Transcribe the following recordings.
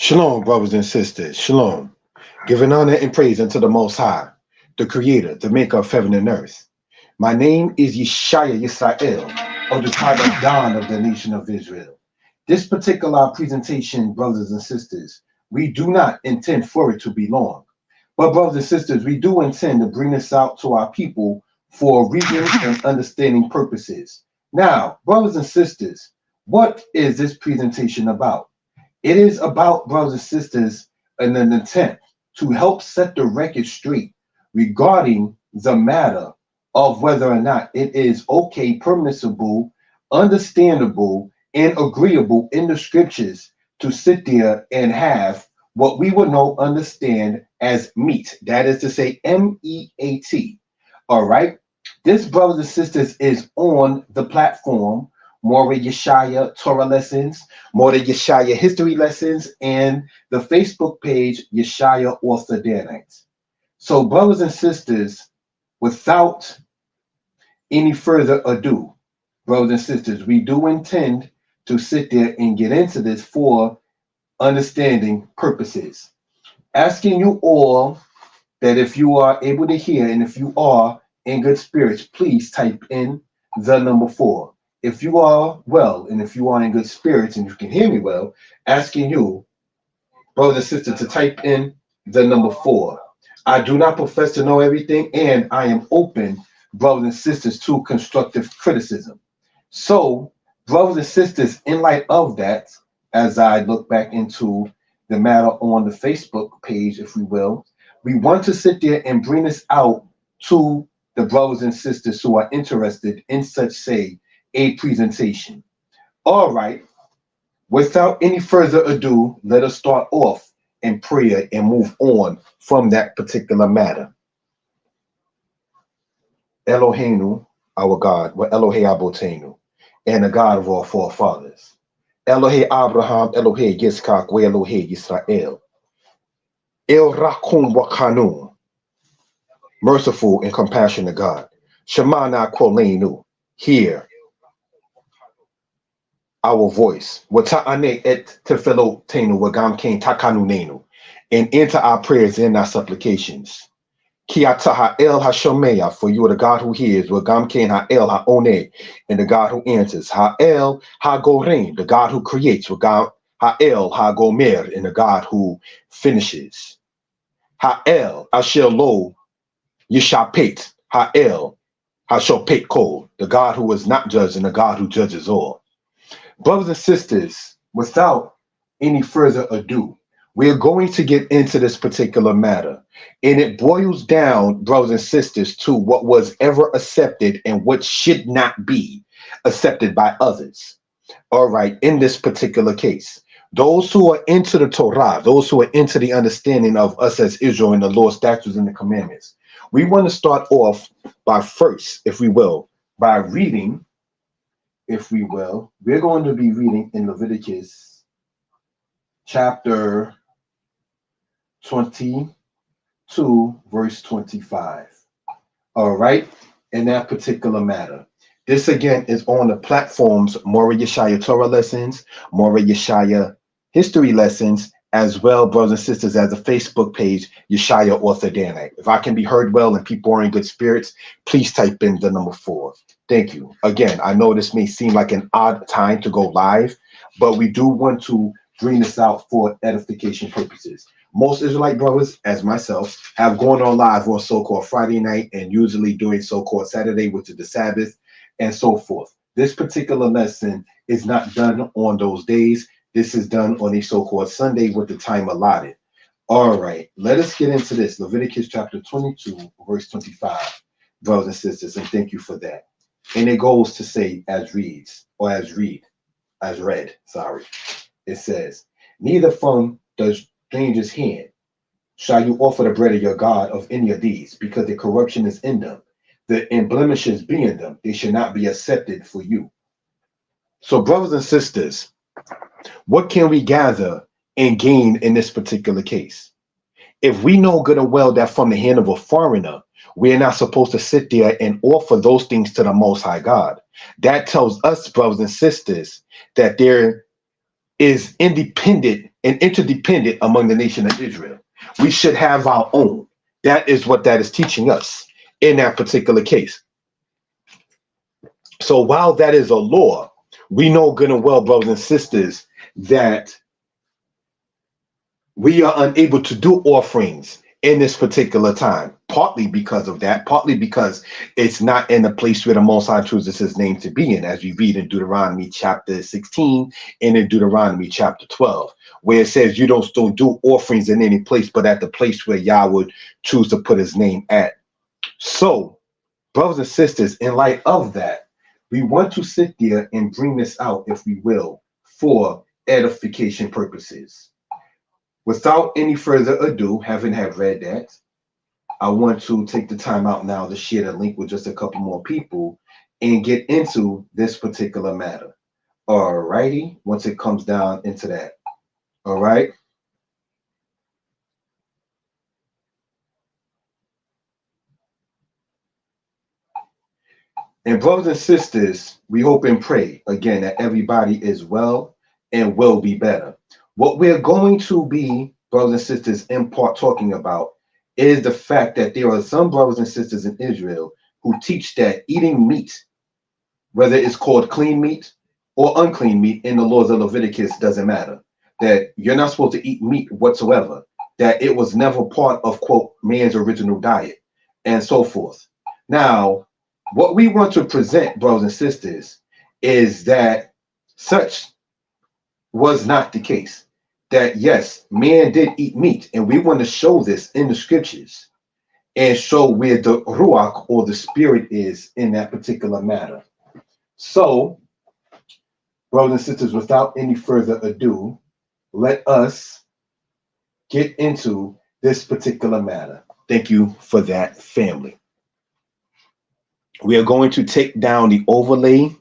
Shalom, brothers and sisters. Shalom. Giving honor and praise unto the Most High, the Creator, the Maker of heaven and earth. My name is Yeshaya Yisrael, of the tribe of Dan of the nation of Israel. This particular presentation, brothers and sisters, we do not intend for it to be long. But brothers and sisters, we do intend to bring this out to our people for reading and understanding purposes. Now, brothers and sisters, what is this presentation about? It is about, brothers and sisters, an intent to help set the record straight regarding the matter of whether or not it is okay, permissible, understandable, and agreeable in the scriptures to sit there and have what we would know, understand as meat. That is to say, M-E-A-T. All right. This, brothers and sisters, is on the platform More Yeshaya Torah lessons, More Yeshaya history lessons, and the Facebook page Yeshaya Author Danites. So, brothers and sisters, without any further ado, brothers and sisters, we do intend to sit there and get into this for understanding purposes. Asking you all that if you are able to hear and if you are in good spirits, please type in the number 4. If you are well, and if you are in good spirits and you can hear me well, asking you, brothers and sisters, to type in the number 4. I do not profess to know everything, and I am open, brothers and sisters, to constructive criticism. So, brothers and sisters, in light of that, as I look back into the matter on the Facebook page, if we will, we want to sit there and bring this out to the brothers and sisters who are interested in such, say, a presentation. All right, without any further ado, let us start off in prayer and move on from that particular matter. Eloheinu, our God, wa Elohe Abotenu, and the God of our forefathers. Elohe Abraham, Elohe Yitzchak, wa Elohe Yisrael. El Rakum Wakanu, merciful and compassionate God. Shemana Kolenu, hear our voice, wata'ane et tefelo tenu wagam kain takanu nenu, and enter our prayers and our supplications. Ki ataha el hashomeya, for you are the God who hears, wagam kain ha el haone, and the God who answers. Ha el hagorim, the God who creates, wagam ha el hagomer, and the God who finishes. Ha el asher lo yishapet, ha el hashopet kol, the God who is not judged and the God who judges all. Brothers and sisters, without any further ado, we're going to get into this particular matter. And it boils down, brothers and sisters, to what was ever accepted and what should not be accepted by others. All right, in this particular case, those who are into the Torah, those who are into the understanding of us as Israel and the law, statutes, and the commandments, we want to start off by first, if we will, by reading. If we will, we're going to be reading in Leviticus chapter 22, verse 25. All right, in that particular matter. This again is on the platforms More Yeshaya Torah lessons, More Yeshaya history lessons, as well, brothers and sisters, as a Facebook page, Yeshaya Author Danite. If I can be heard well and people are in good spirits, please type in the number 4. Thank you. Again, I know this may seem like an odd time to go live, but we do want to bring this out for edification purposes. Most Israelite brothers, as myself, have gone on live on so-called Friday night and usually during so-called Saturday, which is the Sabbath, and so forth. This particular lesson is not done on those days. This is done on a so-called Sunday with the time allotted. All right, let us get into this. Leviticus chapter 22, verse 25, brothers and sisters, and thank you for that. And it goes to say as reads, or as read, sorry. It says, neither from the stranger's hand shall you offer the bread of your God of any of these, because the corruption is in them, the blemishes be in them, they should not be accepted for you. So brothers and sisters, what can we gather and gain in this particular case? If we know good and well that from the hand of a foreigner, we're not supposed to sit there and offer those things to the Most High God, that tells us, brothers and sisters, that there is independent and interdependent among the nation of Israel. We should have our own. That is what that is teaching us in that particular case. So while that is a law, we know good and well, brothers and sisters, that we are unable to do offerings in this particular time, partly because of that, partly because it's not in the place where the Most High chooses his name to be in, as we read in Deuteronomy chapter 16 and in Deuteronomy chapter 12, where it says you don't still do offerings in any place, but at the place where Yah would choose to put his name at. So, brothers and sisters, in light of that, we want to sit there and bring this out, if we will, for edification purposes. Without any further ado, having have read that, I want to take the time out now to share the link with just a couple more people and get into this particular matter. All righty, once it comes down into that. All right. And brothers and sisters, we hope and pray, again, that everybody is well and will be better. What we're going to be, brothers and sisters, in part talking about is the fact that there are some brothers and sisters in Israel who teach that eating meat, whether it's called clean meat or unclean meat in the laws of Leviticus, doesn't matter. That you're not supposed to eat meat whatsoever, that it was never part of, quote, man's original diet, and so forth. Now, what we want to present, brothers and sisters, is that such was not the case. That yes, man did eat meat, and we want to show this in the scriptures and show where the ruach, or the spirit, is in that particular matter. So, brothers and sisters, without any further ado, let us get into this particular matter. Thank you for that, family. We are going to take down the overlay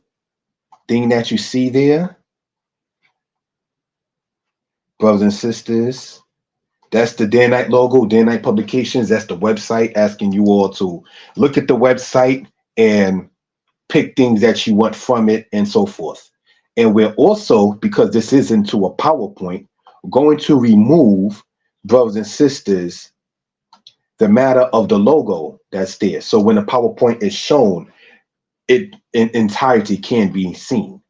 thing that you see there. Brothers and sisters, that's the Day and Night logo, Day and Night Publications. That's the website, asking you all to look at the website and pick things that you want from it and so forth. And we're also, because this is into a PowerPoint, going to remove, brothers and sisters, the matter of the logo that's there. So when the PowerPoint is shown, it in entirety can be seen.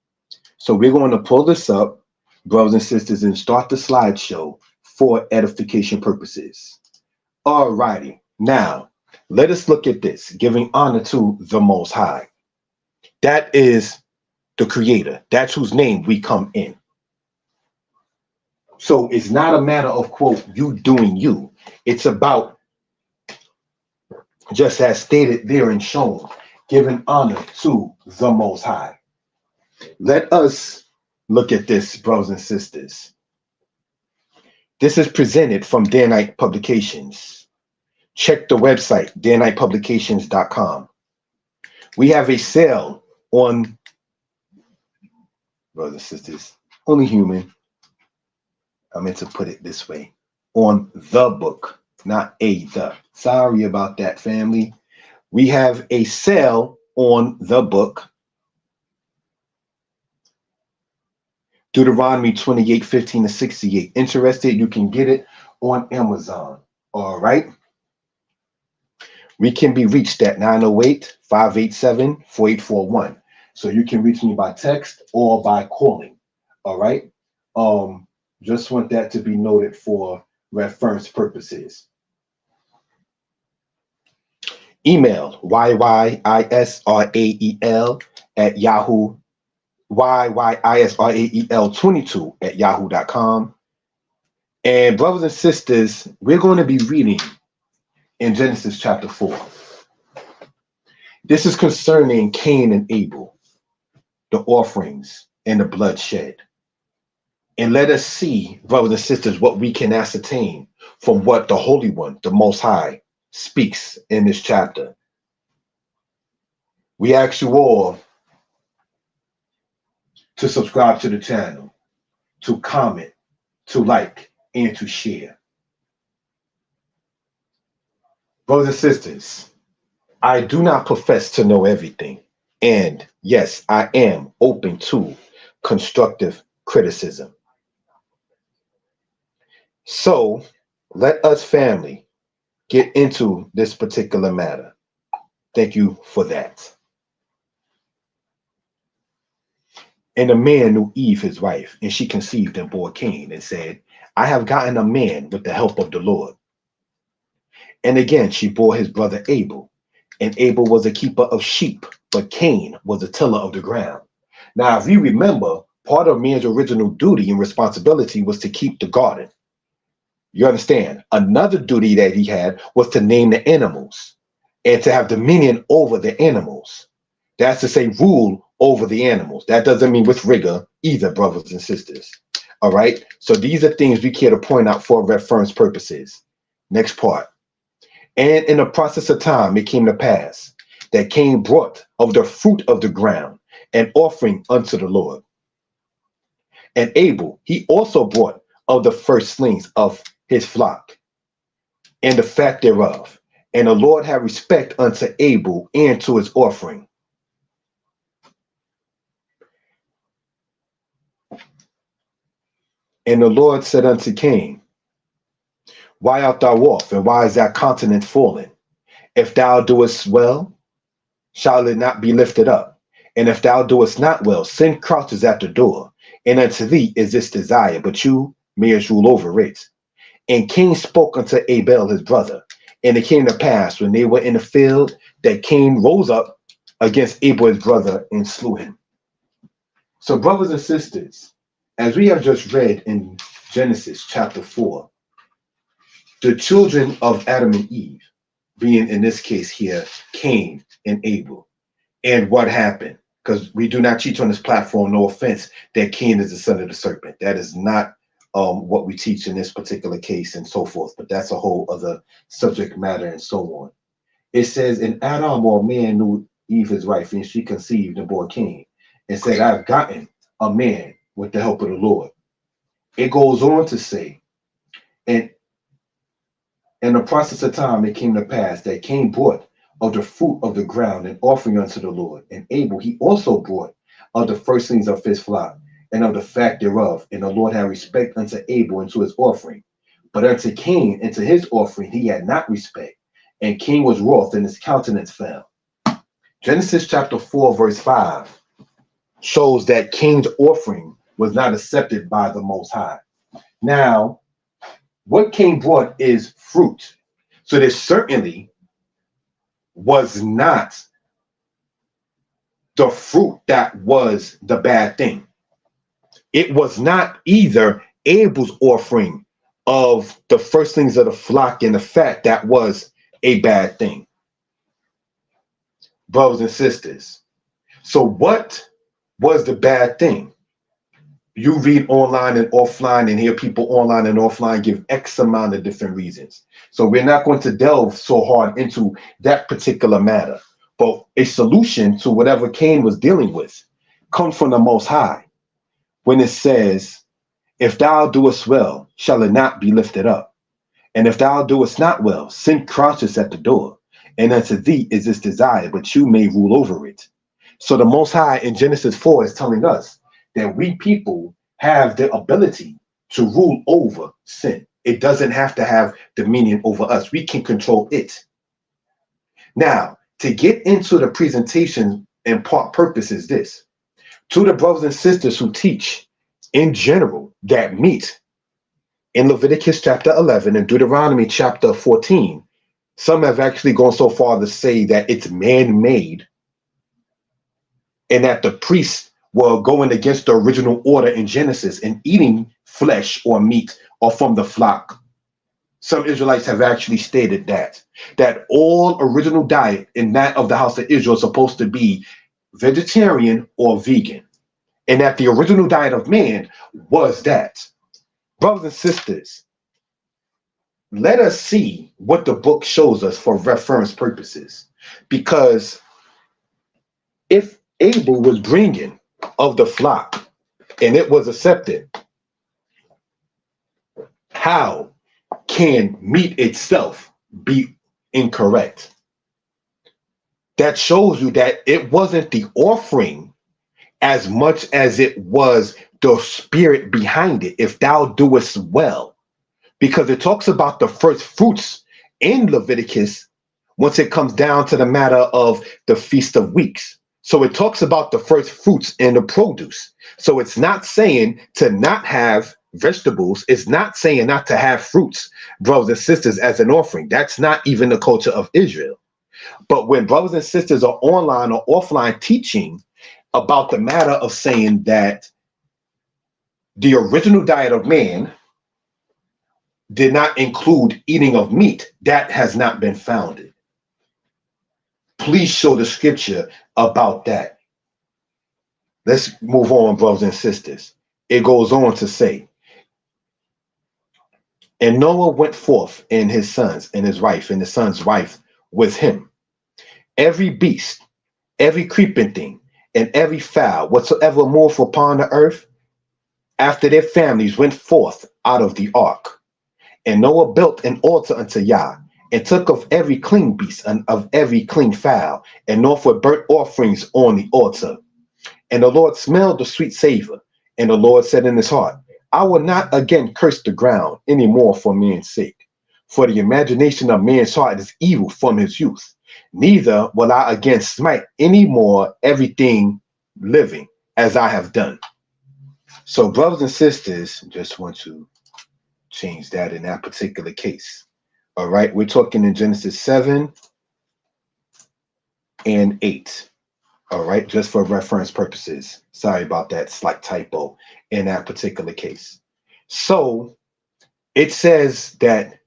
So we're going to pull this up, brothers and sisters, and start the slideshow for edification purposes. All righty. Now, let us look at this, giving honor to the Most High. That is the Creator. That's whose name we come in. So it's not a matter of, quote, you doing you. It's about, just as stated there and shown, giving honor to the Most High. Let us look at this, brothers and sisters. This is presented from Day and Night Publications. Check the website, daynightpublications.com. We have a sale on, brothers and sisters, only human. I meant to put it this way, on the book, not a the. Sorry about that, family. We have a sale on the book, Deuteronomy 28:15-68. Interested, you can get it on Amazon. All right. We can be reached at 908-587-4841. So you can reach me by text or by calling. All right. Just want that to be noted for reference purposes. Email YYISRAEL at Yahoo. YYISRAEL22@yahoo.com. And brothers and sisters, we're going to be reading in Genesis chapter 4. This is concerning Cain and Abel, the offerings and the bloodshed. And let us see, brothers and sisters, what we can ascertain from what the Holy One, the Most High, speaks in this chapter. We ask you all to subscribe to the channel, to comment, to like, and to share. Brothers and sisters, I do not profess to know everything. And yes, I am open to constructive criticism. So let us, family, get into this particular matter. Thank you for that. And the man knew Eve, his wife, and she conceived and bore Cain and said, I have gotten a man with the help of the Lord. And again, she bore his brother Abel, and Abel was a keeper of sheep, but Cain was a tiller of the ground. Now, if you remember, part of man's original duty and responsibility was to keep the garden. You understand? Another duty that he had was to name the animals and to have dominion over the animals. That's to say, rule over the animals. That doesn't mean with rigor either, brothers and sisters. All right? So these are things we care to point out for reference purposes. Next part. And in the process of time, it came to pass that Cain brought of the fruit of the ground an offering unto the Lord. And Abel, he also brought of the firstlings of his flock and the fat thereof. And the Lord had respect unto Abel and to his offering. And the Lord said unto Cain, why art thou off, and why is thy countenance fallen? If thou doest well, shall it not be lifted up? And if thou doest not well, sin crouches at the door, and unto thee is this desire, but you mayest rule over it. And Cain spoke unto Abel his brother. And it came to pass, when they were in the field, that Cain rose up against Abel his brother and slew him. So, brothers and sisters, as we have just read in Genesis chapter 4, the children of Adam and Eve, being in this case here, Cain and Abel, and what happened. Because we do not teach on this platform, no offense, that Cain is the son of the serpent. That is not what we teach in this particular case and so forth, but that's a whole other subject matter and so on. It says, and Adam or man knew Eve his wife, and she conceived and bore Cain, and said, I've gotten a man with the help of the Lord. It goes on to say, and in the process of time, it came to pass that Cain brought of the fruit of the ground an offering unto the Lord. And Abel, he also brought of the firstlings of his flock and of the fat thereof. And the Lord had respect unto Abel and to his offering. But unto Cain and to his offering he had not respect. And Cain was wroth, and his countenance fell. Genesis chapter 4, verse 5 shows that Cain's offering was not accepted by the Most High. Now, what Cain brought is fruit. So there certainly was not the fruit that was the bad thing. It was not either Abel's offering of the firstlings of the flock and the fat that was a bad thing. Brothers and sisters. So what was the bad thing? You read online and offline and hear people online and offline give X amount of different reasons. So we're not going to delve so hard into that particular matter. But a solution to whatever Cain was dealing with comes from the Most High. When it says, if thou doest well, shall it not be lifted up? And if thou doest not well, sin crouches at the door. And unto thee is this desire, but you may rule over it. So the Most High in Genesis 4 is telling us that we people have the ability to rule over sin. It doesn't have to have dominion over us. We can control it. Now, to get into the presentation and part purpose is this. To the brothers and sisters who teach in general that meat in Leviticus chapter 11 and Deuteronomy chapter 14, some have actually gone so far to say that it's man-made and that the priests were going against the original order in Genesis and eating flesh or meat or from the flock. Some Israelites have actually stated that all original diet in that of the house of Israel is supposed to be vegetarian or vegan, and that the original diet of man was that. Brothers and sisters, let us see what the book shows us for reference purposes, because if Abel was bringing of the flock and it was accepted, how can meat itself be incorrect? That shows you that it wasn't the offering as much as it was the spirit behind it. If thou doest well, because it talks about the first fruits in Leviticus once it comes down to the matter of the Feast of Weeks. So it talks about the first fruits and the produce. So it's not saying to not have vegetables. It's not saying not to have fruits, brothers and sisters, as an offering. That's not even the culture of Israel. But when brothers and sisters are online or offline teaching about the matter of saying that the original diet of man did not include eating of meat, that has not been founded. Please show the scripture about that. Let's move on, brothers and sisters. It goes on to say, and Noah went forth and his sons and his wife and the son's wife with him. Every beast, every creeping thing, and every fowl, whatsoever moved upon the earth, after their families went forth out of the ark. And Noah built an altar unto Yah, and took of every clean beast and of every clean fowl, and offered burnt offerings on the altar. And the Lord smelled the sweet savor, and the Lord said in his heart, I will not again curse the ground any more for man's sake, for the imagination of man's heart is evil from his youth. Neither will I again smite any more everything living as I have done. So, brothers and sisters, just want to change that in that particular case. All right, we're talking in Genesis 7 and 8. All right, just for reference purposes. Sorry about that slight typo in that particular case. So it says that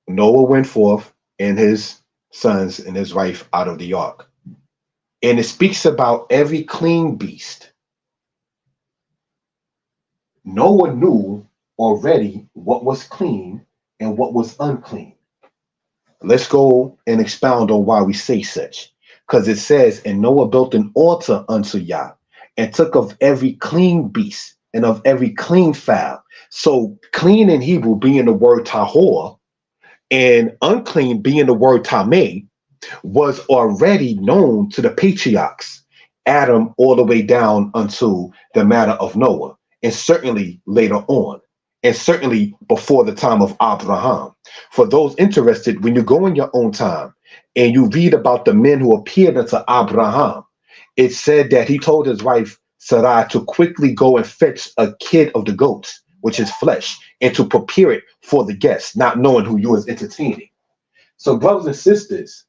Noah went forth and his sons and his wife out of the ark. And it speaks about every clean beast. Noah knew already what was clean and what was unclean. Let's go and expound on why we say such. Because it says, and Noah built an altar unto Yah, and took of every clean beast and of every clean fowl. So clean in Hebrew being the word tahor, and unclean being the word tameh, was already known to the patriarchs, Adam all the way down unto the matter of Noah, and certainly later on, and certainly before the time of Abraham. For those interested, when you go in your own time and you read about the men who appeared unto Abraham, it said that he told his wife Sarai to quickly go and fetch a kid of the goats, which is flesh, and to prepare it for the guests, not knowing who you was entertaining. So, brothers and sisters,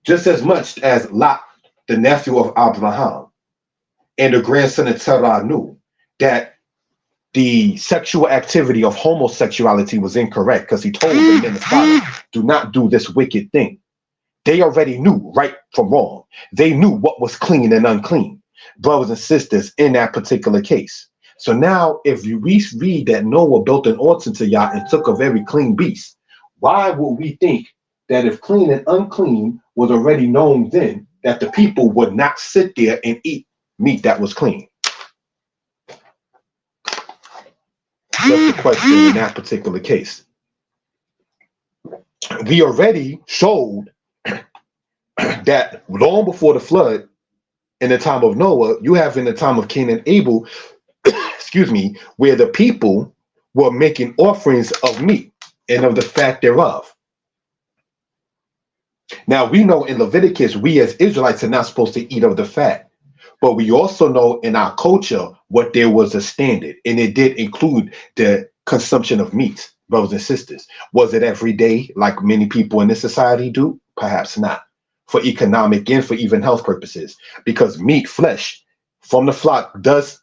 just as much as Lot, the nephew of Abraham, and the grandson of Terah knew that the sexual activity of homosexuality was incorrect, because he told them in the Bible, do not do this wicked thing. They already knew right from wrong. They knew what was clean and unclean, brothers and sisters, in that particular case. So now, if you read that Noah built an altar to Yah and took of every clean beast, why would we think that if clean and unclean was already known then, that the people would not sit there and eat meat that was clean? That's the question in that particular case. We already showed that long before the flood, in the time of Noah, you have in the time of Cain and Abel, excuse me, where the people were making offerings of meat and of the fat thereof. Now we know in Leviticus, we as Israelites are not supposed to eat of the fat. But we also know in our culture what there was a standard, and it did include the consumption of meat, brothers and sisters. Was it every day like many people in this society do? Perhaps not. For economic and for even health purposes, because meat, flesh from the flock does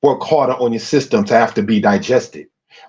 work harder on your system to have to be digested.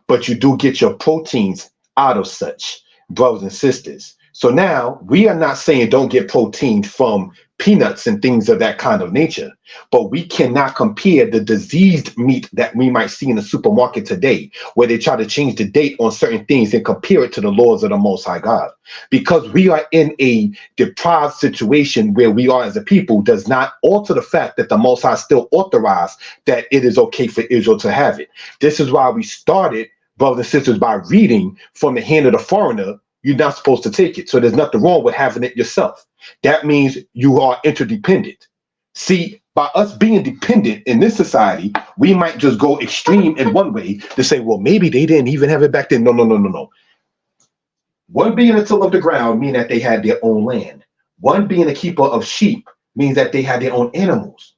But you do get your proteins out of such, brothers and sisters. So now we are not saying don't get protein from peanuts and things of that kind of nature, but we cannot compare the diseased meat that we might see in the supermarket today, where they try to change the date on certain things and compare it to the laws of the Most High God. Because we are in a deprived situation where we are as a people does not alter the fact that the Most High still authorized that it is okay for Israel to have it. This is why we started, brothers and sisters, by reading from the hand of the foreigner. You're not supposed to take it. So there's nothing wrong with having it yourself. That means you are interdependent. See, by us being dependent in this society, we might just go extreme in one way to say, well, maybe they didn't even have it back then. No. One being a tiller of the ground means that they had their own land. One being a keeper of sheep means that they had their own animals.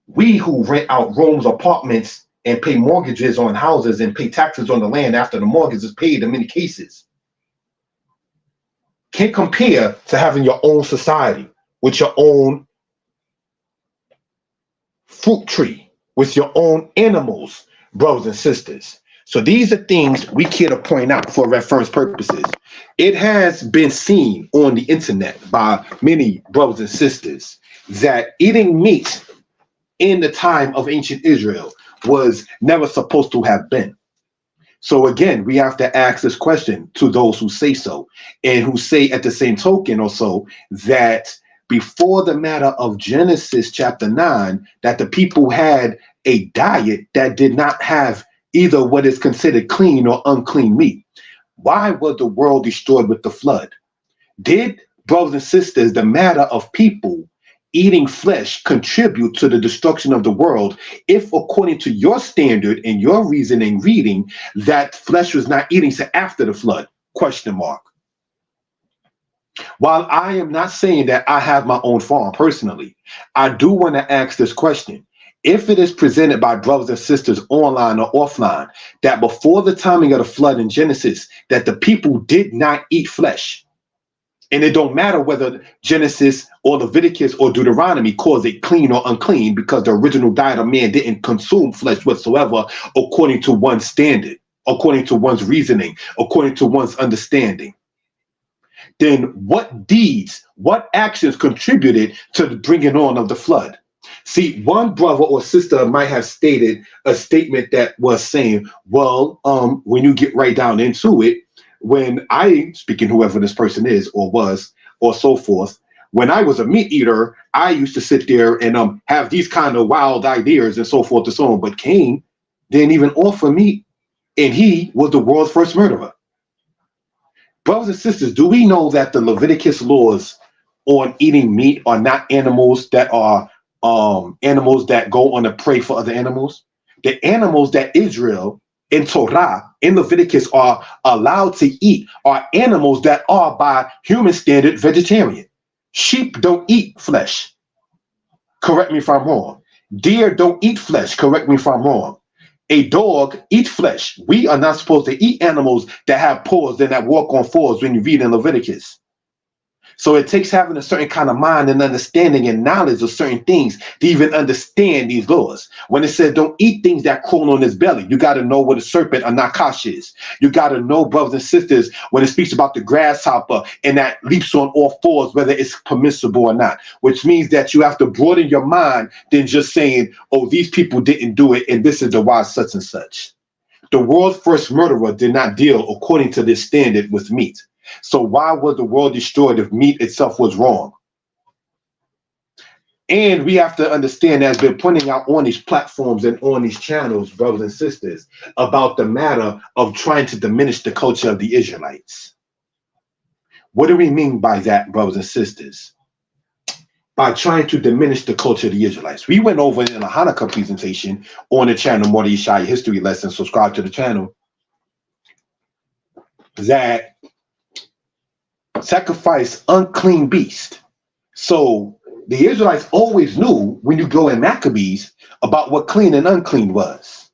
We who rent out rooms, apartments, and pay mortgages on houses and pay taxes on the land after the mortgage is paid in many cases can't compare to having your own society with your own fruit tree, with your own animals, brothers and sisters. So these are things we care to point out for reference purposes. It has been seen on the internet by many brothers and sisters that eating meat in the time of ancient Israel was never supposed to have been. So again, we have to ask this question to those who say so, and who say at the same token also that before the matter of Genesis chapter 9, that the people had a diet that did not have either what is considered clean or unclean meat. Why was the world destroyed with the flood? Did, brothers and sisters, the matter of people eating flesh contribute to the destruction of the world if, according to your standard and your reasoning reading, that flesh was not eating so after the flood? Question mark. While I am not saying that I have my own farm personally, I do want to ask this question. If it is presented by brothers and sisters online or offline that before the timing of the flood in Genesis that the people did not eat flesh, and it don't matter whether Genesis or Leviticus or Deuteronomy calls it clean or unclean, because the original diet of man didn't consume flesh whatsoever according to one's standard, according to one's reasoning, according to one's understanding. Then what deeds, what actions contributed to the bringing on of the flood? See, one brother or sister might have stated a statement that was saying, well, when you get right down into it, when I, speaking whoever this person is or was or so forth, when I was a meat eater, I used to sit there and have these kind of wild ideas and so forth and so on. But Cain didn't even offer meat, and he was the world's first murderer. Brothers and sisters, do we know that the Leviticus laws on eating meat are not animals that are animals that go on a prey for other animals? The animals that Israel in Torah, in Leviticus, are allowed to eat are animals that are by human standard vegetarian. Sheep don't eat flesh. Correct me if I'm wrong. Deer don't eat flesh. Correct me if I'm wrong. A dog eats flesh. We are not supposed to eat animals that have paws and that walk on fours when you read in Leviticus. So it takes having a certain kind of mind and understanding and knowledge of certain things to even understand these laws. When it says don't eat things that crawl on his belly, you got to know what a serpent, a nakash, is. You got to know, brothers and sisters, when it speaks about the grasshopper and that leaps on all fours, whether it's permissible or not, which means that you have to broaden your mind than just saying, oh, these people didn't do it and this is the why such and such. The world's first murderer did not deal according to this standard with meat. So why was the world destroyed if meat itself was wrong? And we have to understand, as been pointing out on these platforms and on these channels, brothers and sisters, about the matter of trying to diminish the culture of the Israelites. What do we mean by that, brothers and sisters? By trying to diminish the culture of the Israelites. We went over in a Hanukkah presentation on the channel, Mordechai Shai History Lesson. Subscribe to the channel. That sacrifice unclean beast. So the Israelites always knew, when you go in Maccabees, about what clean and unclean was.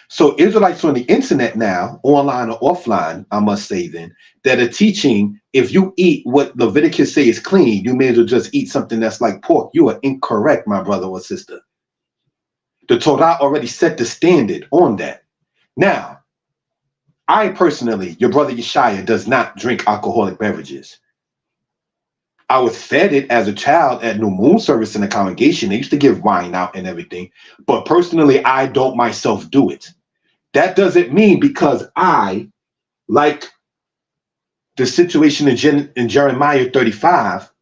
So Israelites on the internet now, online or offline, I must say then, that are teaching if you eat what Leviticus say is clean, you may as well just eat something that's like pork. You are incorrect, my brother or sister. The Torah already set the standard on that. Now, I personally, your brother Yeshaya, does not drink alcoholic beverages. I was fed it as a child at New Moon service in the congregation. They used to give wine out and everything. But personally, I don't myself do it. That doesn't mean because I, like the situation in Jeremiah 35,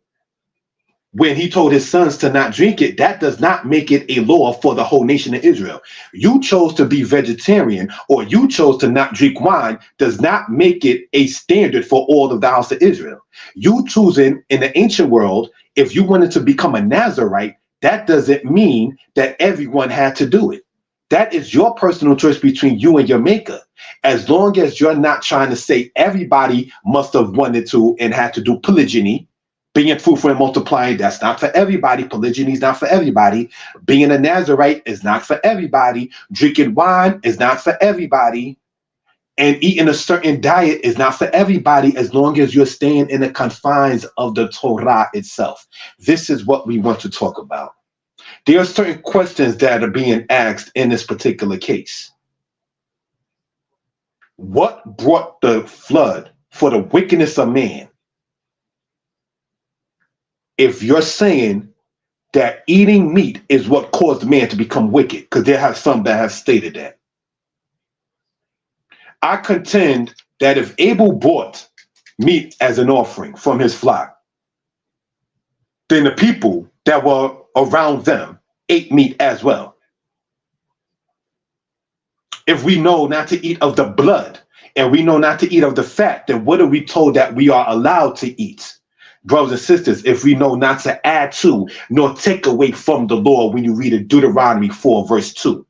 when he told his sons to not drink it, that does not make it a law for the whole nation of Israel. You chose to be vegetarian or you chose to not drink wine does not make it a standard for all of the house of Israel. You choosing in the ancient world, if you wanted to become a Nazirite, that doesn't mean that everyone had to do it. That is your personal choice between you and your maker. As long as you're not trying to say everybody must have wanted to and had to do polygyny, being fruitful and multiplying, that's not for everybody. Polygyny is not for everybody. Being a Nazarite is not for everybody. Drinking wine is not for everybody. And eating a certain diet is not for everybody, as long as you're staying in the confines of the Torah itself. This is what we want to talk about. There are certain questions that are being asked in this particular case. What brought the flood for the wickedness of man? If you're saying that eating meat is what caused man to become wicked, because there have some that have stated that. I contend that if Abel brought meat as an offering from his flock, then the people that were around them ate meat as well. If we know not to eat of the blood and we know not to eat of the fat, then what are we told that we are allowed to eat? Brothers and sisters, if we know not to add to nor take away from the law, when you read in Deuteronomy 4 verse 2.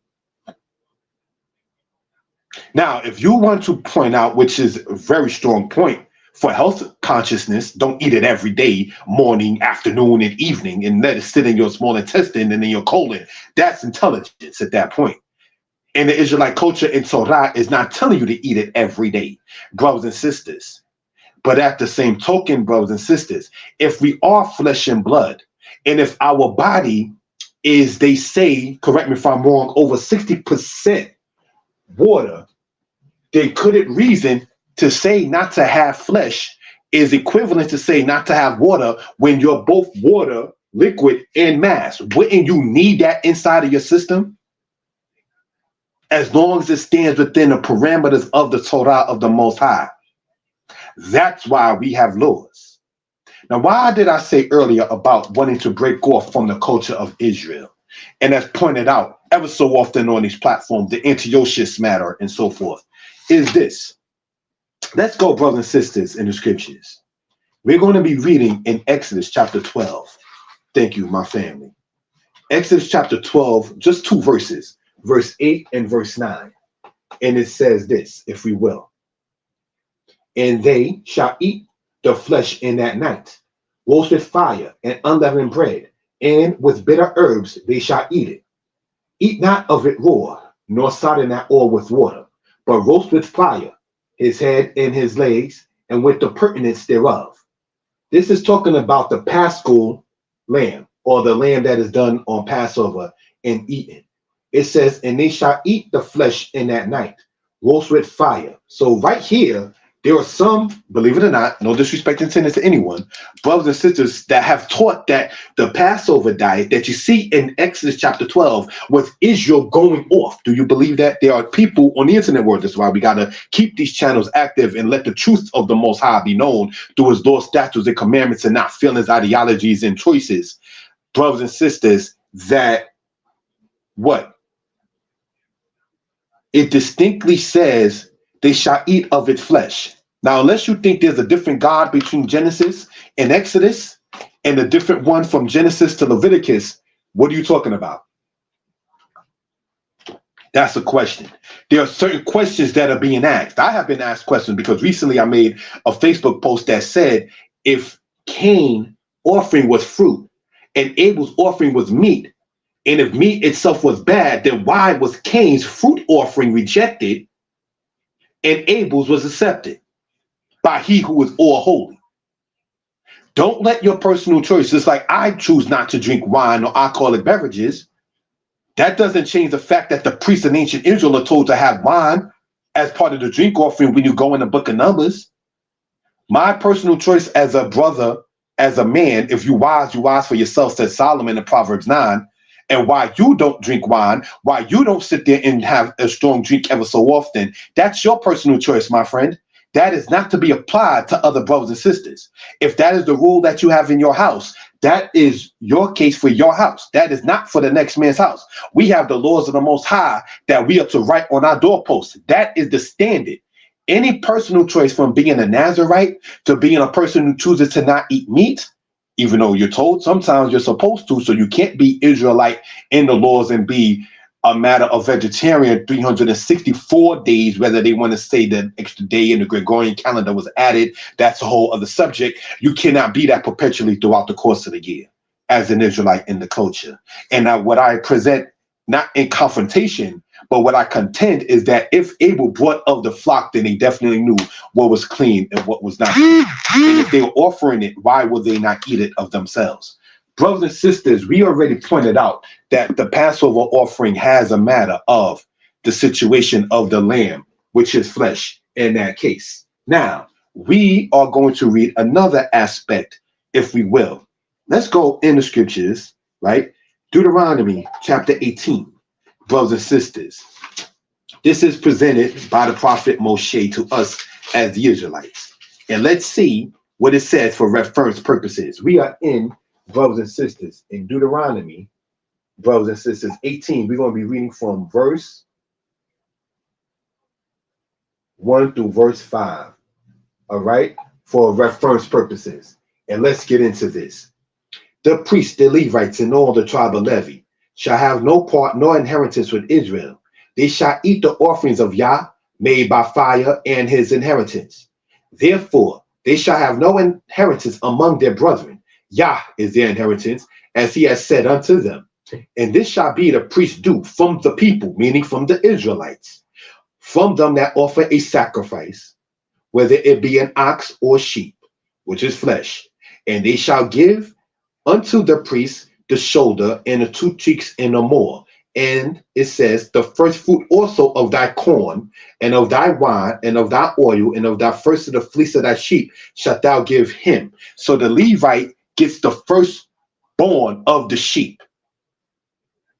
Now, if you want to point out, which is a very strong point for health consciousness, don't eat it every day, morning, afternoon, and evening, and let it sit in your small intestine and in your colon. That's intelligence at that point. And the Israelite culture in Torah is not telling you to eat it every day, brothers and sisters. But at the same token, brothers and sisters, if we are flesh and blood, and if our body is, they say, correct me if I'm wrong, over 60% water, then could it reason to say not to have flesh is equivalent to say not to have water when you're both water, liquid, and mass? Wouldn't you need that inside of your system? As long as it stands within the parameters of the Torah of the Most High. That's why we have laws. Now, why did I say earlier about wanting to break off from the culture of Israel? And as pointed out ever so often on these platforms, the Antiochus matter and so forth, is this. Let's go, brothers and sisters, in the scriptures. We're going to be reading in Exodus chapter 12. Thank you, my family. Exodus chapter 12, just 2 verses, verse 8 and verse 9. And it says this, if we will. And they shall eat the flesh in that night, roasted fire and unleavened bread, and with bitter herbs they shall eat it. Eat not of it raw, nor sodden at all with water, but roast with fire his head and his legs, and with the pertinence thereof. This is talking about the Paschal lamb, or the lamb that is done on Passover and eaten. It says, and they shall eat the flesh in that night, roast with fire. So right here, there are some, believe it or not, no disrespect intended to anyone, brothers and sisters that have taught that the Passover diet that you see in Exodus chapter 12 was Israel going off. Do you believe that? There are people on the internet world. That's why we got to keep these channels active and let the truth of the Most High be known through his laws, statutes, and commandments, and not feelings, ideologies, and choices. Brothers and sisters, that what? It distinctly says, they shall eat of its flesh. Now, unless you think there's a different God between Genesis and Exodus and a different one from Genesis to Leviticus, what are you talking about? That's a question. There are certain questions that are being asked. I have been asked questions because recently I made a Facebook post that said, if Cain's offering was fruit and Abel's offering was meat, and if meat itself was bad, then why was Cain's fruit offering rejected and Abel's was accepted by he who is all holy? Don't let your personal choice, just like I choose not to drink wine or alcoholic beverages, that doesn't change the fact that the priests in ancient Israel are told to have wine as part of the drink offering when you go in the book of Numbers. My personal choice as a brother, as a man, if you wise for yourself, said Solomon in Proverbs 9, and why you don't drink wine, why you don't sit there and have a strong drink ever so often, that's your personal choice, my friend. That is not to be applied to other brothers and sisters. If that is the rule that you have in your house, that is your case for your house. That is not for the next man's house. We have the laws of the Most High that we are to write on our doorposts. That is the standard. Any personal choice, from being a Nazarite to being a person who chooses to not eat meat, even though you're told sometimes you're supposed to, so you can't be Israelite in the laws and be a matter of vegetarian 364 days, whether they want to say the extra day in the Gregorian calendar was added. That's a whole other subject. You cannot be that perpetually throughout the course of the year as an Israelite in the culture. And what I present, not in confrontation, but what I contend is that if Abel brought of the flock, then they definitely knew what was clean and what was not clean. And if they were offering it, why would they not eat it of themselves? Brothers and sisters, we already pointed out that the Passover offering has a matter of the situation of the lamb, which is flesh in that case. Now, we are going to read another aspect, if we will. Let's go in the scriptures, right? Deuteronomy chapter 18, brothers and sisters. This is presented by the prophet Moshe to us as the Israelites. And let's see what it says for reference purposes. We are in, brothers and sisters, in Deuteronomy, brothers and sisters, 18. We're going to be reading from verse 1 through verse 5. All right? For reference purposes. And let's get into this. The priests, the Levites, and all the tribe of Levi shall have no part nor inheritance with Israel. They shall eat the offerings of Yah made by fire and his inheritance. Therefore, they shall have no inheritance among their brethren. Yah is their inheritance, as he has said unto them. And this shall be the priest's due from the people, meaning from the Israelites, from them that offer a sacrifice, whether it be an ox or sheep, which is flesh. And they shall give unto the priest the shoulder and the 2 cheeks and the more. And it says, the first fruit also of thy corn and of thy wine and of thy oil and of thy first of the fleece of thy sheep shalt thou give him. So the Levite gets the firstborn of the sheep.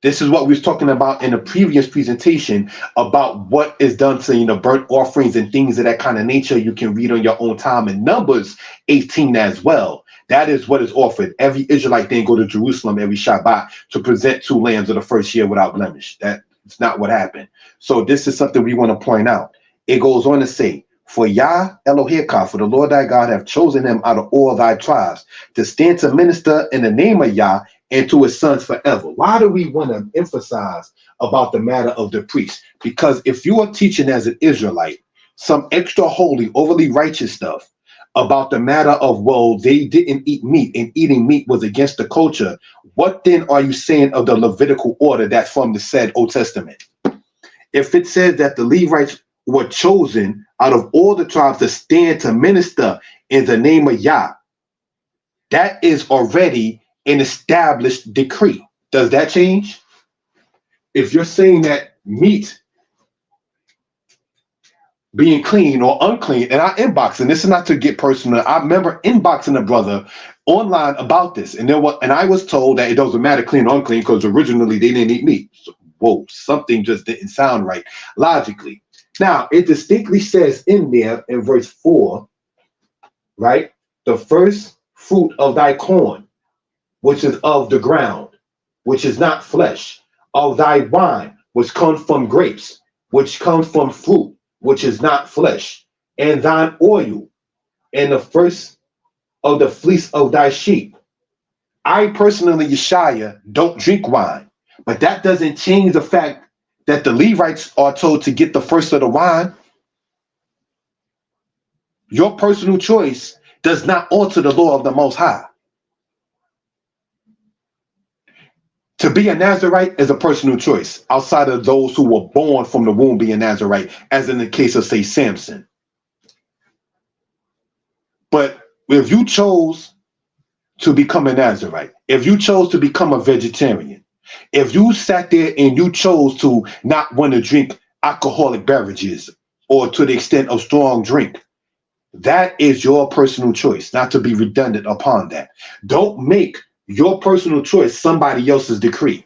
This is what we was talking about in the previous presentation about what is done to, burnt offerings and things of that kind of nature. You can read on your own time in Numbers 18 as well. That is what is offered. Every Israelite then go to Jerusalem every Shabbat to present 2 lambs of the first year without blemish. That's not what happened. So this is something we want to point out. It goes on to say, for Yah Eloheka, for the Lord thy God have chosen him out of all thy tribes to stand to minister in the name of Yah and to his sons forever. Why do we want to emphasize about the matter of the priest? Because if you are teaching as an Israelite some extra holy, overly righteous stuff about the matter of, well, they didn't eat meat and eating meat was against the culture, what then are you saying of the Levitical order that's from the said Old Testament? If it says that the Levites were chosen out of all the tribes to stand to minister in the name of Yah, that is already an established decree. Does that change? If you're saying that meat being clean or unclean, and I inbox, and this is not to get personal, I remember inboxing a brother online about this, and I was told that it doesn't matter clean or unclean because originally they didn't eat meat. So, whoa, something just didn't sound right logically. Now, it distinctly says in there in verse 4, right? The first fruit of thy corn, which is of the ground, which is not flesh, of thy wine, which comes from grapes, which comes from fruit, which is not flesh, and thine oil, and the first of the fleece of thy sheep. I personally, Yeshaya, don't drink wine, but that doesn't change the fact that the Levites are told to get the first of the wine. Your personal choice does not alter the law of the Most High. To be a Nazirite is a personal choice outside of those who were born from the womb being Nazirite, as in the case of, say, Samson. But if you chose to become a Nazirite, if you chose to become a vegetarian, if you sat there and you chose to not want to drink alcoholic beverages or to the extent of strong drink, that is your personal choice, not to be redundant upon that. Don't make your personal choice somebody else's decree.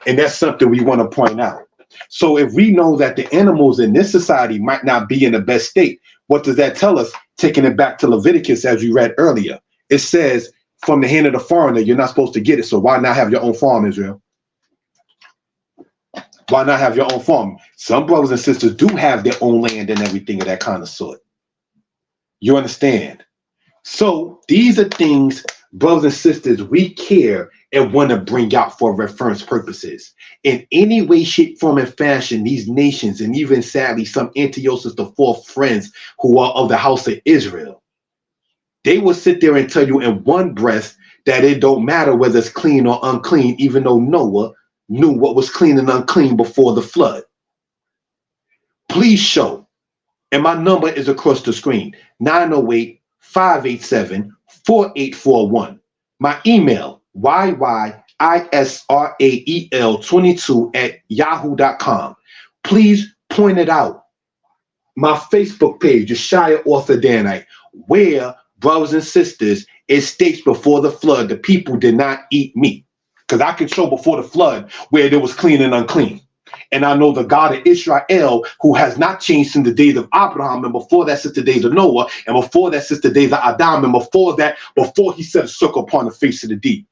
And that's something we want to point out. So if we know that the animals in this society might not be in the best state, what does that tell us? Taking it back to Leviticus, as we read earlier, it says, from the hand of the foreigner, you're not supposed to get it. So why not have your own farm, Israel? Why not have your own farm? Some brothers and sisters do have their own land and everything of that kind of sort. You understand? So these are things brothers and sisters, we care and want to bring out for reference purposes. In any way, shape, form, and fashion, these nations, and even sadly, some Antiochus the fourth friends who are of the house of Israel, they will sit there and tell you in one breath that it don't matter whether it's clean or unclean, even though Noah knew what was clean and unclean before the flood. Please show, and my number is across the screen, 908-587-4841. My email, yyisrael22@yahoo.com. Please point it out. My Facebook page, Yeshaya Author Danite, where, brothers and sisters, it states before the flood, the people did not eat meat. Because I can show before the flood where there was clean and unclean. And I know the God of Israel, who has not changed since the days of Abraham, and before that, since the days of Noah, and before that, since the days of Adam, and before that, before he set a circle upon the face of the deep,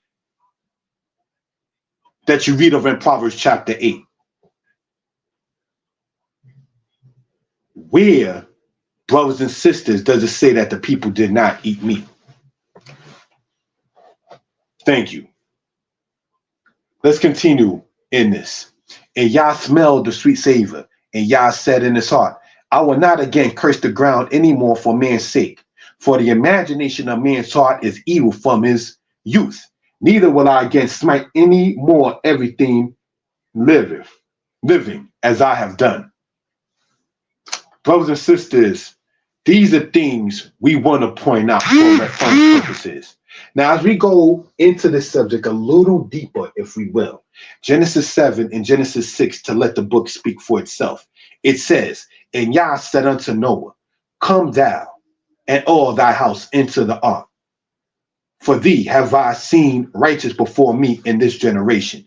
that you read of in Proverbs chapter 8. Where, brothers and sisters, does it say that the people did not eat meat? Thank you. Let's continue in this. And Yah smelled the sweet savor, and Yah said in his heart, I will not again curse the ground anymore for man's sake, for the imagination of man's heart is evil from his youth. Neither will I again smite any more everything living as I have done. Brothers and sisters, these are things we want to point out for reference purposes. Now, as we go into this subject a little deeper, if we will, Genesis 7 and Genesis 6, to let the book speak for itself, it says, And Yah said unto Noah, Come thou and all thy house into the ark. For thee have I seen righteous before me in this generation.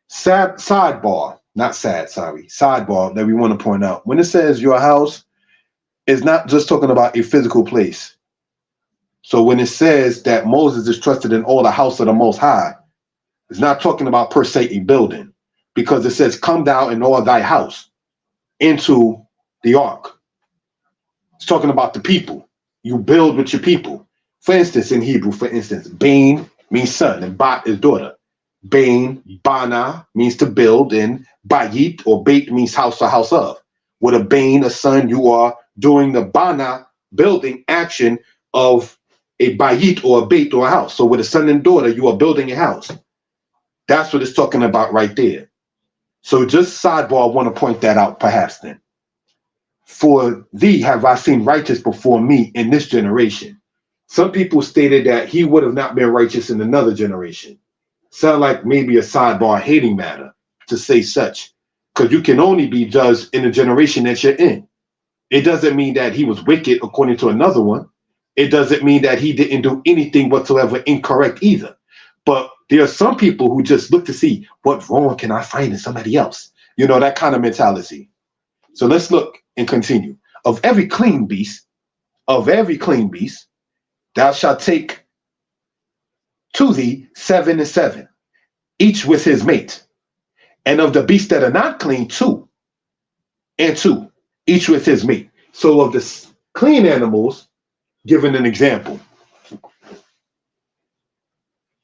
Sidebar that we want to point out. When it says your house, it's not just talking about a physical place. So when it says that Moses is trusted in all the house of the Most High, it's not talking about per se a building, because it says, Come thou and all thy house into the ark. It's talking about the people. You build with your people. For instance, in Hebrew, Bain means son and Bat is daughter. Bain, Bana means to build, and Bayit or Bait means house or house of. With a Bain, a son, you are doing the Bana building action of a Bayit or a Bait or a house. So with a son and daughter, you are building a house. That's what it's talking about right there. So just sidebar, I want to point that out perhaps then. For thee have I seen righteous before me in this generation. Some people stated that he would have not been righteous in another generation. Sound like maybe a sidebar hating matter to say such, because you can only be judged in the generation that you're in. It doesn't mean that he was wicked according to another one. It doesn't mean that he didn't do anything whatsoever incorrect either. But there are some people who just look to see what wrong can I find in somebody else. You know, that kind of mentality. So let's look and continue. Of every clean beast, thou shalt take to thee 7 and 7, each with his mate. And of the beasts that are not clean, 2 and 2, each with his mate. So of the clean animals, given an example,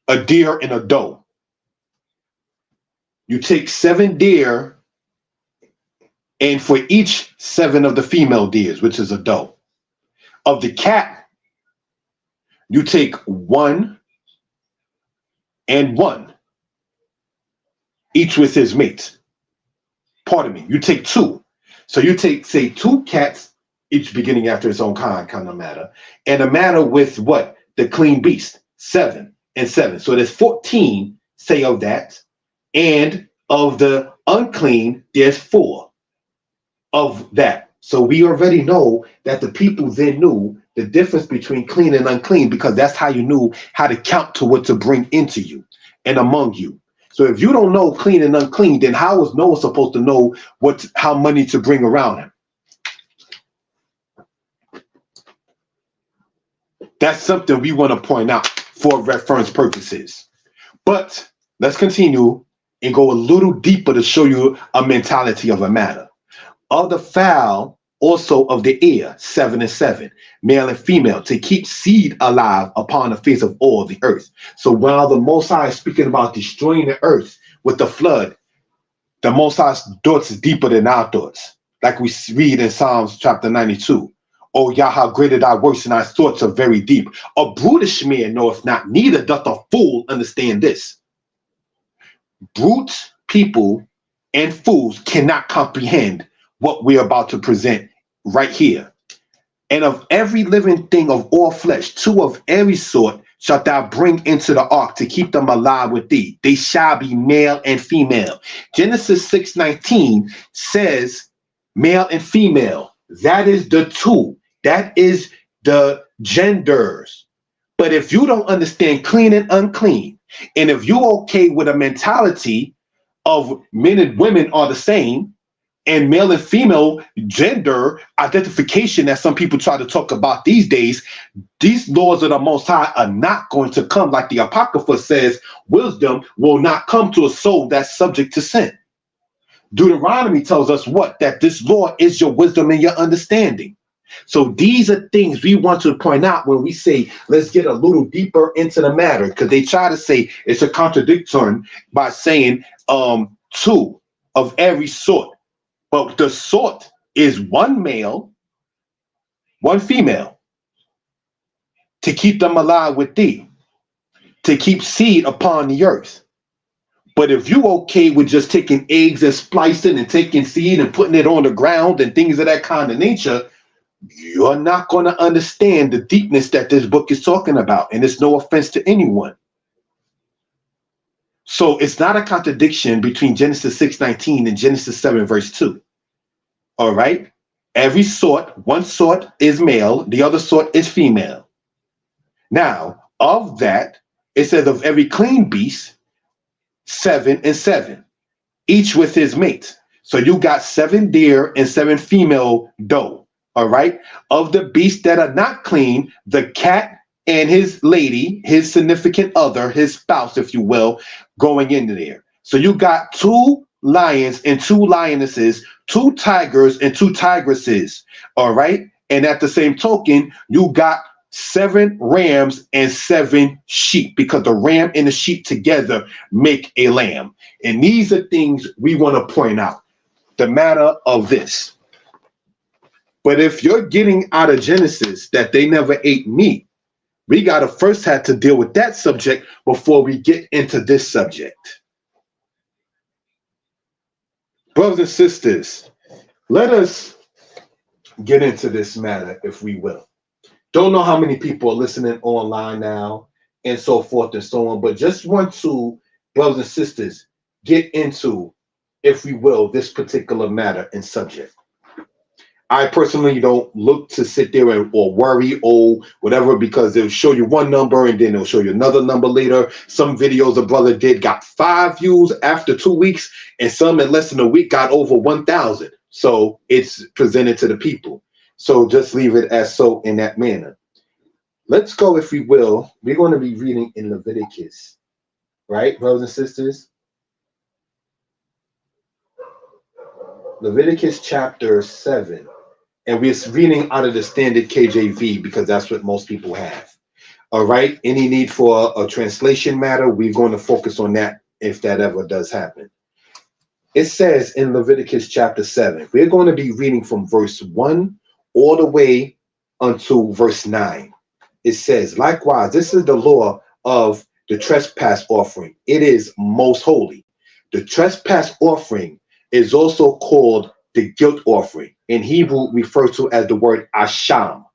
a deer and a doe. You take 7 deer, and for each 7 of the female deers, which is a doe. Of the cat, you take 1 and 1, each with his mate. Pardon me, you take 2. So you take, say, 2 cats, each beginning after its own kind of matter, and a matter with what? The clean beast, 7 and 7. So there's 14, say, of that. And of the unclean, there's 4 of that. So we already know that the people then knew the difference between clean and unclean, because that's how you knew how to count to what to bring into you and among you. So if you don't know clean and unclean, then how is Noah supposed to know how many to bring around him? That's something we want to point out for reference purposes. But let's continue and go a little deeper to show you a mentality of a matter. Of the fowl also of the air, 7 and 7, male and female, to keep seed alive upon the face of all the earth. So while the Most High is speaking about destroying the earth with the flood, the Most High's thoughts is deeper than our thoughts. Like we read in Psalms chapter 92. Oh, Yah, how great are thy works, and thy thoughts are very deep. A brutish man knoweth not, neither doth a fool understand this. Brute people and fools cannot comprehend what we're about to present right here. And of every living thing of all flesh, 2 of every sort shalt thou bring into the ark to keep them alive with thee. They shall be male and female. Genesis 6:19 says male and female. That is the 2. That is the genders. But if you don't understand clean and unclean, and if you're okay with a mentality of men and women are the same, and male and female gender identification that some people try to talk about these days, these laws of the Most High are not going to come. Like the Apocrypha says, wisdom will not come to a soul that's subject to sin. Deuteronomy tells us what? That this law is your wisdom and your understanding. So these are things we want to point out when we say, let's get a little deeper into the matter, because they try to say it's a contradiction by saying 2 of every sort. But the sort is 1 male, 1 female, to keep them alive with thee, to keep seed upon the earth. But if you okay with just taking eggs and splicing and taking seed and putting it on the ground and things of that kind of nature, you're not going to understand the deepness that this book is talking about. And it's no offense to anyone. So it's not a contradiction between Genesis 6:19 and Genesis 7 verse 2. All right. Every sort, 1 sort is male, the other sort is female. Now, of that, it says of every clean beast, 7 and 7, each with his mate. So you got 7 deer and 7 female doe. All right. Of the beasts that are not clean, the cat and his lady, his significant other, his spouse, if you will, going into there. So you got 2 lions and 2 lionesses, 2 tigers and 2 tigresses. All right. And at the same token, you got 7 rams and 7 sheep, because the ram and the sheep together make a lamb. And these are things we want to point out. The matter of this. But if you're getting out of Genesis that they never ate meat, we got to first have to deal with that subject before we get into this subject. Brothers and sisters, let us get into this matter, if we will. Don't know how many people are listening online now and so forth and so on, but just want to, brothers and sisters, get into, if we will, this particular matter and subject. I personally don't look to sit there or worry or whatever, because they'll show you one number and then they'll show you another number later. Some videos a brother did got 5 views after 2 weeks, and some in less than a week got over 1,000. So it's presented to the people. So just leave it as so in that manner. Let's go, if we will. We're going to be reading in Leviticus, right, brothers and sisters? Leviticus chapter 7. And we're reading out of the standard KJV because that's what most people have. All right. Any need for a translation matter, we're going to focus on that if that ever does happen. It says in Leviticus chapter 7, we're going to be reading from verse 1 all the way until verse 9. It says, likewise, this is the law of the trespass offering. It is most holy. The trespass offering is also called the guilt offering. In Hebrew, referred to as the word asham.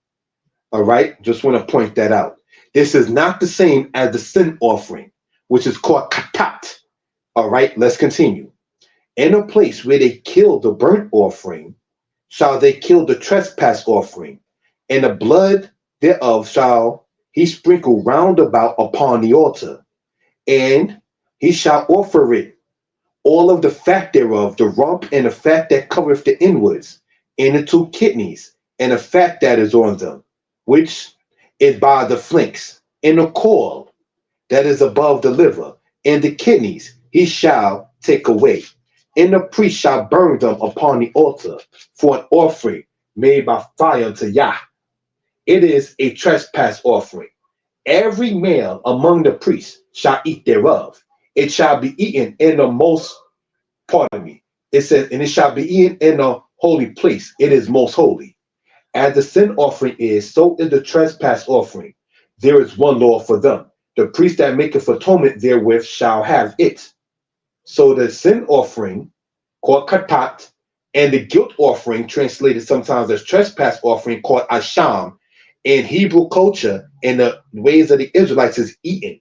All right, just want to point that out. This is not the same as the sin offering, which is called katat. All right, let's continue. In a place where they kill the burnt offering, shall they kill the trespass offering, and the blood thereof shall he sprinkle round about upon the altar, and he shall offer it, all of the fat thereof, the rump and the fat that covereth the inwards, and the 2 kidneys, and the fat that is on them, which is by the flanks, and the caul that is above the liver, and the kidneys he shall take away. And the priest shall burn them upon the altar for an offering made by fire to Yah. It is a trespass offering. Every male among the priests shall eat thereof. It shall be eaten in the most, pardon me, it says, and it shall be eaten in the holy place. It is most holy. As the sin offering is, so is the trespass offering. There is one law for them. The priest that maketh atonement therewith shall have it. So the sin offering, called katat, and the guilt offering, translated sometimes as trespass offering, called asham, in Hebrew culture, in the ways of the Israelites, is eaten.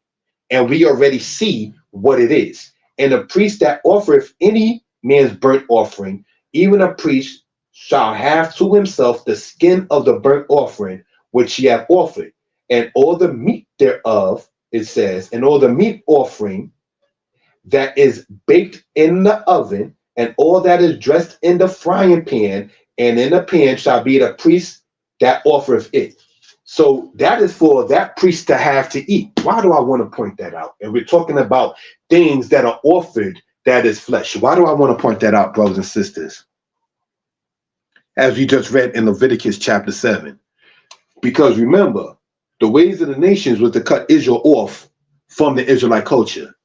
And we already see what it is. And the priest that offereth any man's burnt offering, even a priest, shall have to himself the skin of the burnt offering which he hath offered, and all the meat thereof, it says, and all the meat offering that is baked in the oven, and all that is dressed in the frying pan, and in the pan shall be the priest that offereth it. So that is for that priest to have to eat. Why do I want to point that out? And we're talking about things that are offered that is flesh. Why do I want to point that out, brothers and sisters? As we just read in Leviticus chapter 7. Because remember, the ways of the nations was to cut Israel off from the Israelite culture.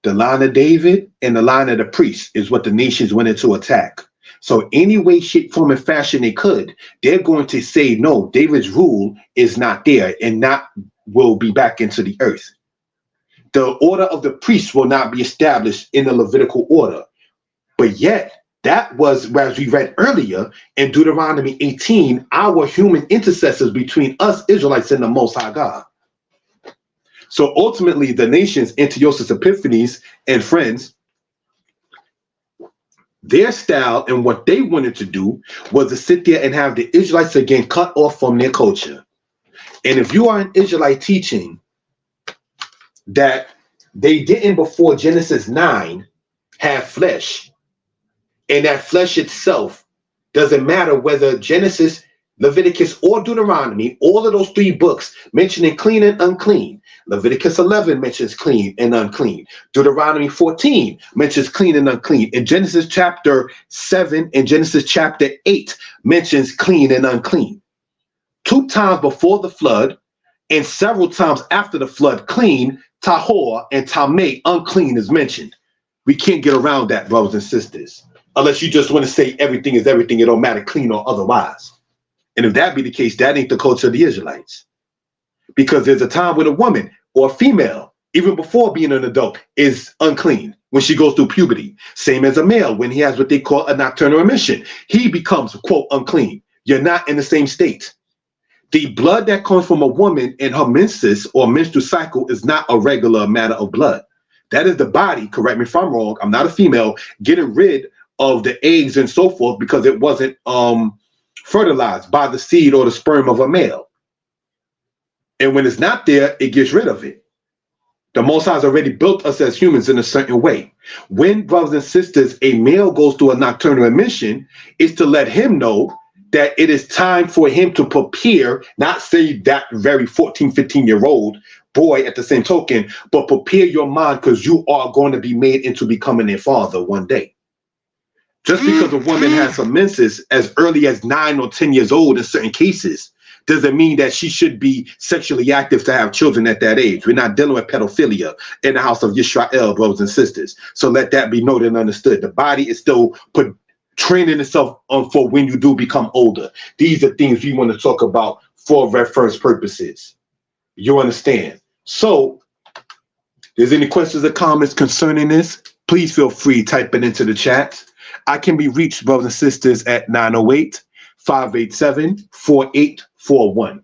The line of David and the line of the priests is what the nations went into attack. So any way, shape, form, and fashion they could, they're going to say, no, David's rule is not there and not will be back into the earth. The order of the priests will not be established in the Levitical order. But yet, that was, as we read earlier in Deuteronomy 18, our human intercessors between us Israelites and the Most High God. So ultimately, the nations, Antiochus Epiphanes and friends, their style and what they wanted to do was to sit there and have the Israelites again cut off from their culture. And if you are an Israelite teaching that they didn't before Genesis 9 have flesh, and that flesh itself doesn't matter whether Genesis, Leviticus, or Deuteronomy, all of those three books mentioning clean and unclean. Leviticus 11 mentions clean and unclean. Deuteronomy 14 mentions clean and unclean. And Genesis chapter 7 and Genesis chapter 8 mentions clean and unclean. 2 times before the flood and several times after the flood, clean, tahor, and tameh, unclean, is mentioned. We can't get around that, brothers and sisters, unless you just want to say everything is everything, it don't matter, clean or otherwise. And if that be the case, that ain't the culture of the Israelites. Because there's a time when a woman or a female, even before being an adult, is unclean when she goes through puberty. Same as a male when he has what they call a nocturnal emission. He becomes, quote, unclean. You're not in the same state. The blood that comes from a woman in her menses or menstrual cycle is not a regular matter of blood. That is the body, correct me if I'm wrong, I'm not a female, getting rid of the eggs and so forth because it wasn't fertilized by the seed or the sperm of a male. And when it's not there, it gets rid of it. The Most High has already built us as humans in a certain way. When, brothers and sisters, a male goes through a nocturnal emission, it's to let him know that it is time for him to prepare, not say that very 14, 15-year-old boy at the same token, but prepare your mind because you are going to be made into becoming a father one day. Just because a woman has some menses as early as 9 or 10 years old in certain cases, doesn't mean that she should be sexually active to have children at that age. We're not dealing with pedophilia in the house of Yisrael, brothers and sisters. So let that be noted and understood. The body is still training itself for when you do become older. These are things we want to talk about for reference purposes. You understand? So, if there's any questions or comments concerning this, please feel free to type it into the chat. I can be reached, brothers and sisters, at 908-587-4841.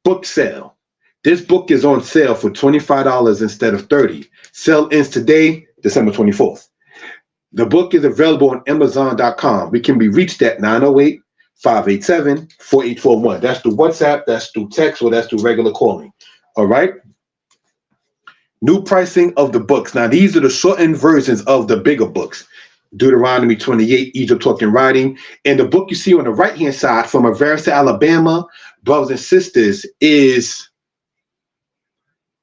Book sale. This book is on sale for $25 instead of $30. Sale ends today, December 24th. The book is available on Amazon.com. We can be reached at 908-587-4841. That's through WhatsApp, that's through text, or that's through regular calling. All right? New pricing of the books. Now, these are the shortened versions of the bigger books. Deuteronomy 28, Egypt Talking Writing. And the book you see on the right-hand side from Avaris to Alabama, brothers and sisters, is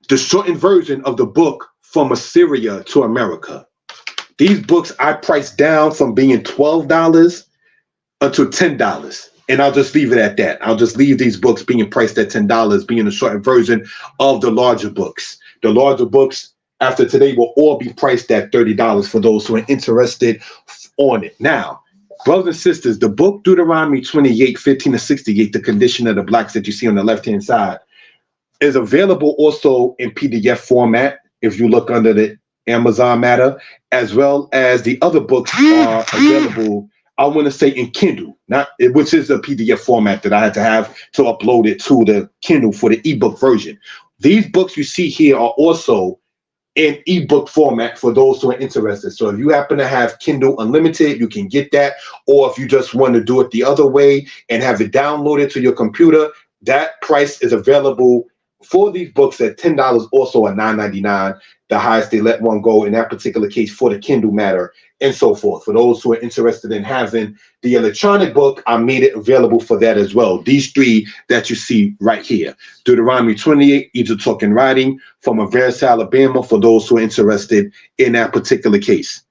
the shortened version of the book from Assyria to America. These books I priced down from being $12 until $10. And I'll just leave it at that. I'll just leave these books being priced at $10, being a shortened version of the larger books. The larger books after today will all be priced at $30 for those who are interested on it. Now, brothers and sisters, the book Deuteronomy 28, 15 to 68, the condition of the blacks that you see on the left-hand side, is available also in PDF format if you look under the Amazon matter, as well as the other books are available, I want to say, in Kindle, which is a PDF format that I had to have to upload it to the Kindle for the ebook version. These books you see here are also in ebook format for those who are interested. So if you happen to have Kindle Unlimited, you can get that. Or if you just want to do it the other way and have it downloaded to your computer, that price is available for these books at $10, also at $9.99, the highest they let one go in that particular case for the Kindle matter, and so forth. For those who are interested in having the electronic book, I made it available for that as well. These three that you see right here: Deuteronomy 28, Egypt Talking Writing, from Avaris, Alabama, for those who are interested in that particular case.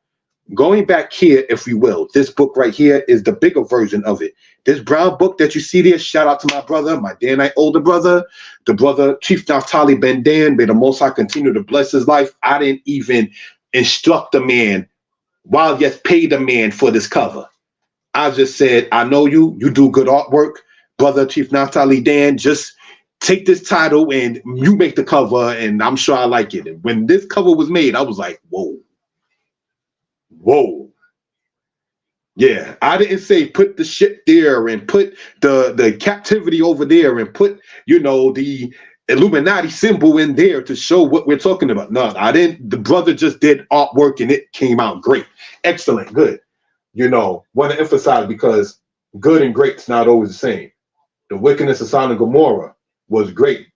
Going back here, if you will, this book right here is the bigger version of it. This brown book that you see there, shout out to my brother, my Danite older brother, the brother Chief Naphtali Ben Dan. May the Most High continue to bless his life. I didn't even instruct the man, while yet pay the man for this cover. I just said, I know you do good artwork, brother Chief Naphtali Dan. Just take this title and you make the cover, and I'm sure I like it. And when this cover was made, I was like, whoa. Whoa. Yeah, I didn't say put the ship there and put the captivity over there and put, the Illuminati symbol in there to show what we're talking about. No, I didn't. The brother just did artwork and it came out great. Excellent. Good. Want to emphasize, because good and great's not always the same. The wickedness of Sodom and Gomorrah was great.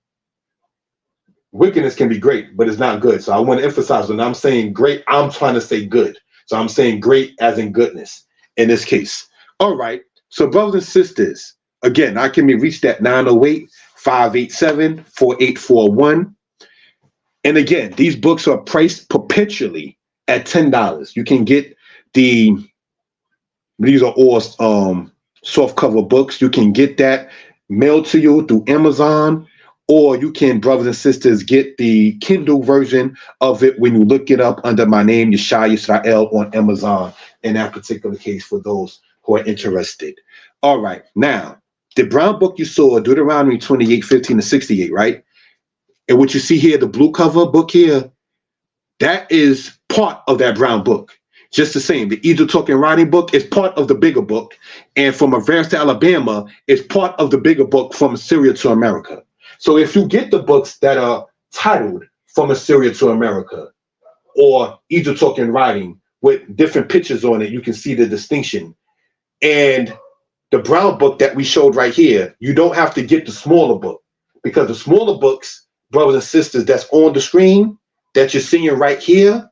Wickedness can be great, but it's not good. So I want to emphasize, when I'm saying great, I'm trying to say good. So I'm saying great as in goodness in this case. All right. So brothers and sisters, again, I can be reached at 908-587-4841. And again, these books are priced perpetually at $10. You can get these are all soft cover books. You can get that mailed to you through Amazon, or you can, brothers and sisters, get the Kindle version of it when you look it up under my name, Yeshaya Israel, on Amazon, in that particular case, for those who are interested. All right. Now, the brown book you saw, Deuteronomy 28, 15 to 68, right? And what you see here, the blue cover book here, that is part of that brown book. Just the same, the Egypt Talking Writing book is part of the bigger book. And from Avaris to Alabama is part of the bigger book, From Assyria to America. So if you get the books that are titled From Assyria to America or Egypt Talking Writing with different pictures on it, you can see the distinction. And the brown book that we showed right here, you don't have to get the smaller book, because the smaller books, brothers and sisters, that's on the screen that you're seeing right here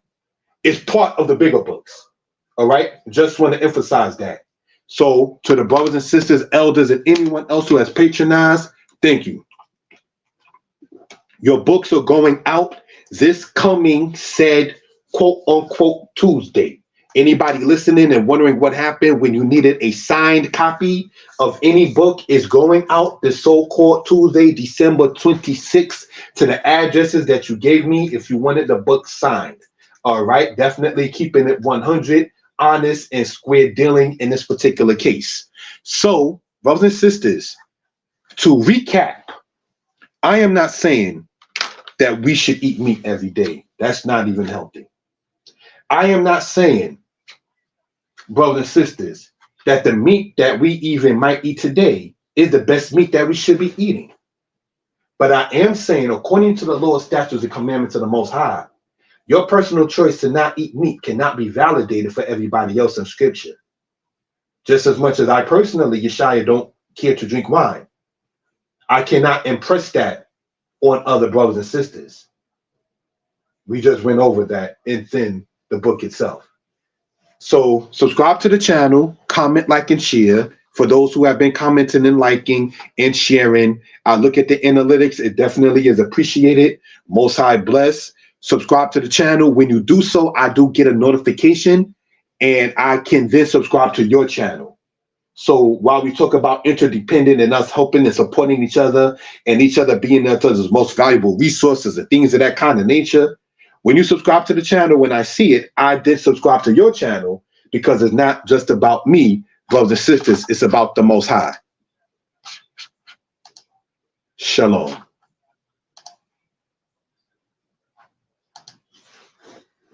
is part of the bigger books. All right. Just want to emphasize that. So to the brothers and sisters, elders, and anyone else who has patronized, thank you. Your books are going out this coming said quote unquote Tuesday. Anybody listening and wondering what happened when you needed a signed copy of any book is going out this so-called Tuesday, December 26th, to the addresses that you gave me if you wanted the book signed. All right. Definitely keeping it 100, honest, and square dealing in this particular case. So, brothers and sisters, to recap, I am not saying that we should eat meat every day. That's not even healthy. I am not saying, brothers and sisters, that the meat that we even might eat today is the best meat that we should be eating. But I am saying, according to the Lord's statutes and commandments of the Most High, your personal choice to not eat meat cannot be validated for everybody else in Scripture. Just as much as I personally, Yeshaya, don't care to drink wine, I cannot impress that on other brothers and sisters. We just went over that in the book itself. So subscribe to the channel, comment, like, and share. For those who have been commenting and liking and sharing, I look at the analytics. It definitely is appreciated. Most High bless. Subscribe to the channel. When you do so, I do get a notification, and I can then subscribe to your channel. So while we talk about interdependent and us helping and supporting each other and each other being each other's most valuable resources and things of that kind of nature, when you subscribe to the channel, when I see it, I did subscribe to your channel because it's not just about me, brothers and sisters, it's about the Most High. Shalom.